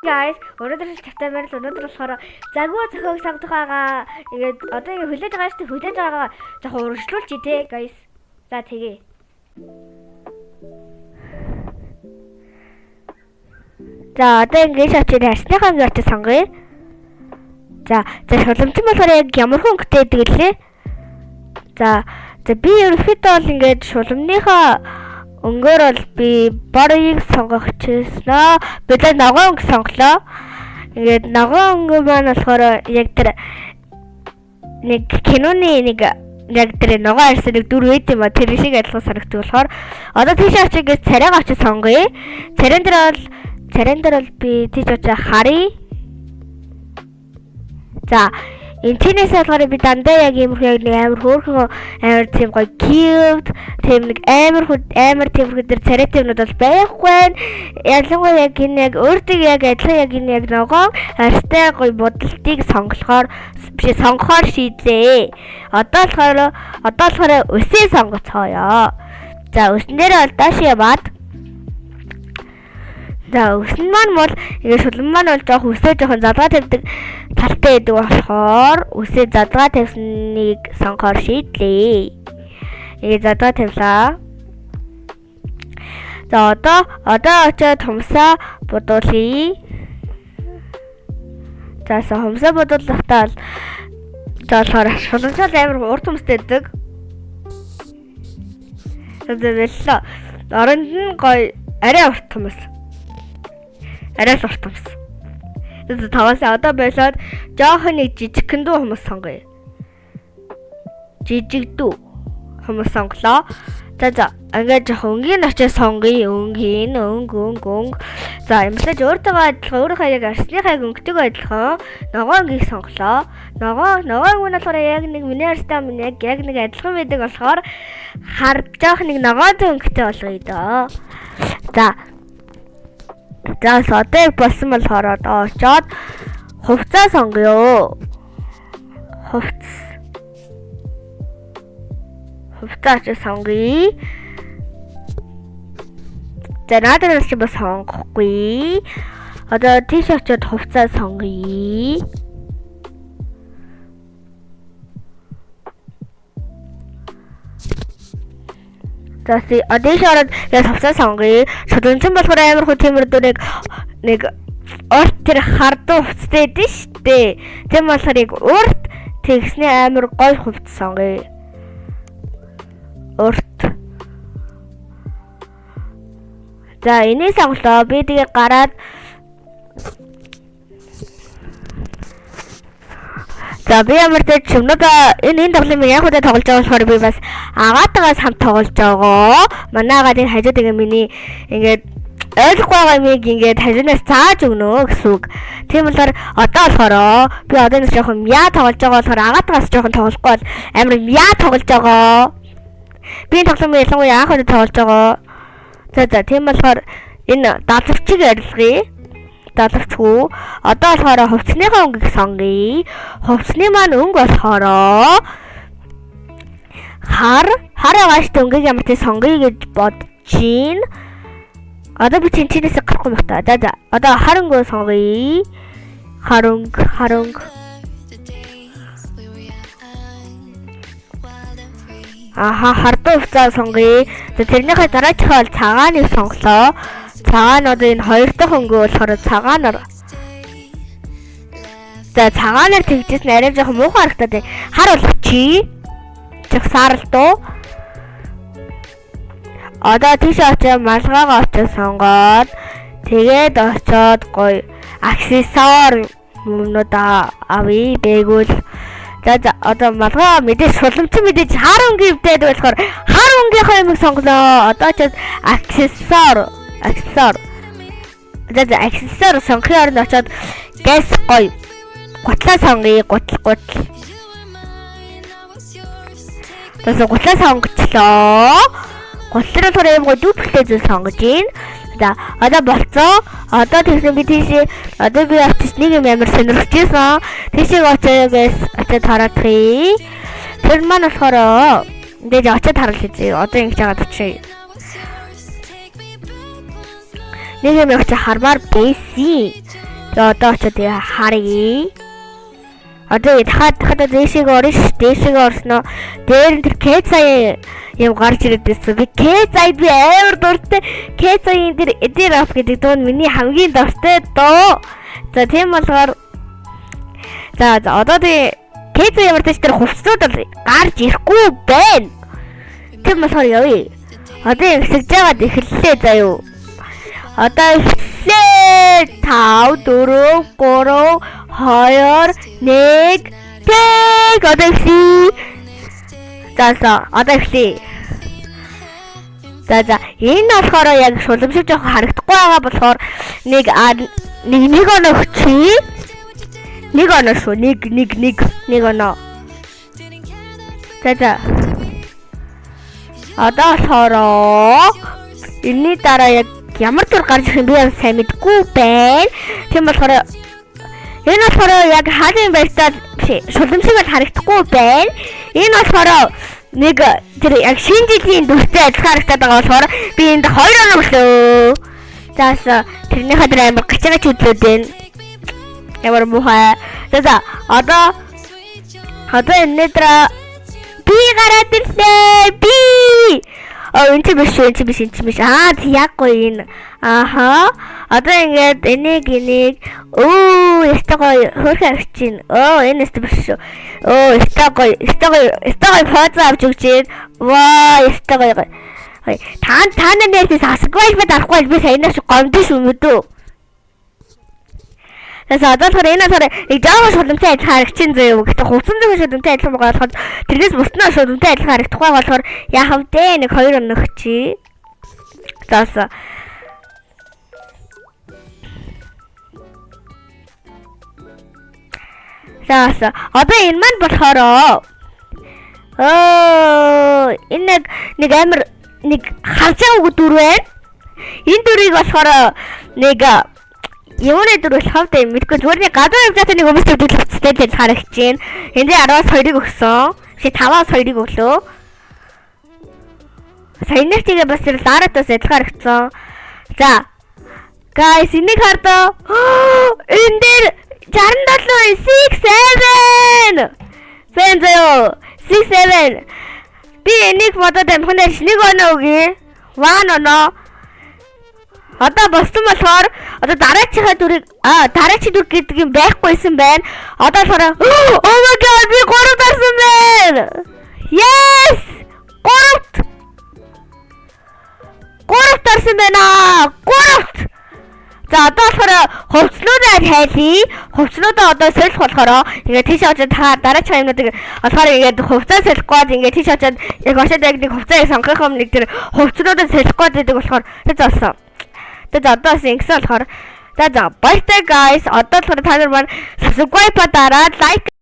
Guys, өнөөдөр чавтамаар л өнөөдөр болохоор загвар зохиог самдах байгаа. Ингээд одоо ингэ хүлээж байгаа шүү дээ. Хүлээж байгаагаа жоохон урагшлуулчих тий, guys. За тэгээ. За одоо ингэ шатыг харсныхаа гэж сонгоё. За шуламжин болохоор яг ямар хүн гэдэг лээ. За би ерөөхдөө бол ингээд шуламныхаа өнгөөр бол би борыг сонгох чийснаа. Би л ногоон өнгө сонглоо. Ингээд ногоон өнгө маань болохоор яг тэр нэг киноны нэг яг тэр ногоон арьсан нэг дүр байд юм а. Тэр шиг адилхан санагддаг болохоор одоо тийш очиж царайг очиж сонгоё. Царайн дээр бол би тийш очиж харъя. За энэ тэнэс болохоор би дандаа яг юм яг нэг амар хөөрхөн амар тийм гоё cute тийм нэг амар тийм хөдөр царайтнууд бол байхгүй. Ялангуяа яг энэ яг өөртөө яг адилхан яг энэ яг ногоон арьстай гоё будалтыг сонгохоор шийдлээ. Одоо болохоор өсөө сонгоцгоё. За өснээр бол доош яваад за өсөн маань бол ингэ шулан маань бол жоох өсөө жоохон задгаа тавьдаг талтай байдаг болохоор өсөө задгаа тавьсныг сонгохоор шийдлээ. Задгаа тавилаа. За одоо очиод хумсаа бодуулъя. За хумсаа бодуулахдаа болохоор шуламжаал амар урт хумстай байдаг. За бэлээ. Оронд нь гоё арай урт хумс. Арай л урт хумс. Таваасаа одоо болоод жоохон нэг жижигхэн дүү хүмүүс сонгоё. Жижиг дүү хүмүүс сонглоо. За ингээд жоохон өнгийн очиж сонгоё. Өнг. За юмсаж өөртөө адилхан өөрийнхөө яг арсныхаа өнгөтэйг адилхан ногоон өнгийг сонглоо. Ногоон өнгө нь болохоор яг нэг миний арстай минь яг нэг адилхан байдаг болохоор жоохон нэг ногоон өнгөтэй болгоё доо. За одоо болсон болохоор одоо очоод хувцас сонгоё. Хувцас сонгоё. За надад ч бас сонгохгүй. Одоо тийш очоод хувцас сонгоё. За одоош ороод яг хувцас сонгоё. Шуламжин болохоор амар хөө тиймэрдүү нэг урт тэр хардуу хувцастай дээ штэ. Тийм болохоор яг урт тэгсний амар гоё хувцас сонгоё. Урт. За энийг сонглоо. Би тэгээ гараад за би ямар ч чимнүүд энэ тоглоомыг яг удаа тоглож байгаа болохоор би бас агаатайгаас хамт тоглож байгаа. Манай агаад энэ хажууд ингээ миний ингээд ойлгохгүй байгаа юмыг ингээд хажуунаас зааж өгнө гэсэн үг. Тийм болохоор одоо болохоор би одоо нэг жоохон мяа тоглож байгаа болохоор агаатайгаас жоохон тоглохгүй бол амар мяа тоглож байгаа. Би энэ тоглоомыг ялангуяа анх удаа тоглож байгаа. За тийм болохоор энэ дадлагчийг арилгая. Дадлагчгүй. Одоо болохоор хувцсныхаа өнгийг сонгоё. Хувцсны маань өнгө болохоор хараа штэ өнгийг ямар ч сонгоё гэж бодож байна. Одоо би тэнцэнээс гарахгүй байна. За одоо хар өнгөө сонгоё. Хар өнгө. Хардуу хувцас сонгоё. За тэрнийхээ дараачихаа бол цагааныг сонглоо. Цагаан одоо энэ хоёр дахь өнгөө болохоор цагаанаар. За цагаанаар тэгжсэн арай жоохон муухай харагдаад байна. Хар болчихъя. Жагсаар л дөө. Одоо тийш очиж малгайгаа очиж сонгоод тэгээд очоод гоё аксессуар юмнууд авъя бэгүүл. За одоо малгай мэдээж шуламжин мэдээж хар өнгийн өвдөд болохоор хар öngийнхөө юмыг сонголоо. Одоо ч аксессуар. За аксессуар сонгохын оронд очоод газ гоё гутлаа сонгоё. Гутал. Тэсээ гутлаа сонгочлоо. Гутлаар болохоор юм гоё дүүплээ зүйл сонгож гин. За одоо болцоо. Одоо тэгсэн би тийш одоо би очиж нэг юм амар сонирхчихсан. Тийшээ очоод хараад хий. Тэр маань болохоор мэдээж очоод харал хийзээ. Одоо ингэж яагаад очив. Нэг юм очиж хармаар байсан. За одоо очоод харъя. Одоо дахиад дээшээ орсноо. Дээр нь тэр K-цай юм гарч ирээд байсан. Би K-цайд би амар дуртай. K-цайын тэр Ediraf гэдэг дуу нь миний хамгийн дуртай дуу. За тийм болохоор за одоо тий K-цай ямар ч тэр хувцсууд гарч ирэхгүй байна. Тийм болохоор явъя. Одоо ихсэж байгаад эхэллээ заяа. Одоо эхэллээ. 5 4 3 2 1 тэг одоо эхлэе. За одоо эхлэе. За энэ болохоор яг шулмшиг жоох харагдахгүй байгаа болохоор нэг оноо өгчий. Нэг оноо шүү. Нэг оноо. За одоо болохоор энэний дараа яг ямар төр гарч ирэх юм би сайн мэдгүй байна. Тийм болохоор энэ болохоор яг хаалын байртаа шулмшиг харагдахгүй байна. Энэ болохоор нэг тэр яг шинэ жилийн дүртэй адилхан харагдаад байгаа болохоор би энд 2 оноо өглөө. За тэрнийхээ дээр амар гачаач үзлээд байна. Ямар муухай. За одоо энэ дээр би гараад ирлээ. Би энэ биш. Яггүй энэ. Аха. Одоо ингээд энийг ястагой хөрхөн авчин. Энэ биш шүү. Ястагой фото авч өгч. Ваа, ястагой. Та нэр subscribe дарахгүй би саянаас гомдсон шүү мэдүү. За одоо энэ жаахан шулмтай адилхан харагчин заяа. Гэхдээ хувцсан зүйн шулмтай адилхан байгаа болохоор тэрнээс буснаа шулмтай адилхан харагдахгүй болохоор яахав дээ нэг 2 оноо өгчий. За одоо энэ маань болохоор энэ нэг амар нэг харж байгаагүй дүр байна. Энэ дүрийг болохоор нэг Юуны дүр болохоор мэдгүй зүгээр нэг гадуур явж байгаа нэг өмс төлөвчтэй л харагч байна. Энд 10-аас 2-ыг өгсөн. Чи 5-аас 2-ыг өглөө. Саянаас тэгээ бас Ларатаас адилхан харагдсан. За. Guys, энийг хардаа. Энэ дээр 67 67 Фэнзэё 67 би энийг бодоод амхнаар нэг оноо өгье. 1 оноо. Одоо болсон болохоор одоо дараачихаа дүрийг дараач дүр гэдэг юм байхгүйсэн байна. Одоо болохоор oh my god би 3 дарсан байна. Yes! 3 дарсан байна. 3. За одоо болохоор хувцлуудаа тайлъя. Хувцлуудаа одоо солих болохоор ингээд тийш очоод та дараач юмнуудыг болохоор ингээд хувцаа солихгүй ингээд тийш очоод яг очоод яг нэг хувцаа сонгох юм нэг тэр хувцлуудаа солихгүй гэдэг болохоор зоолсон. За одоо ингэсэн болохоор за баяртай guys одоо болохоор та нар маань subscribe дараад like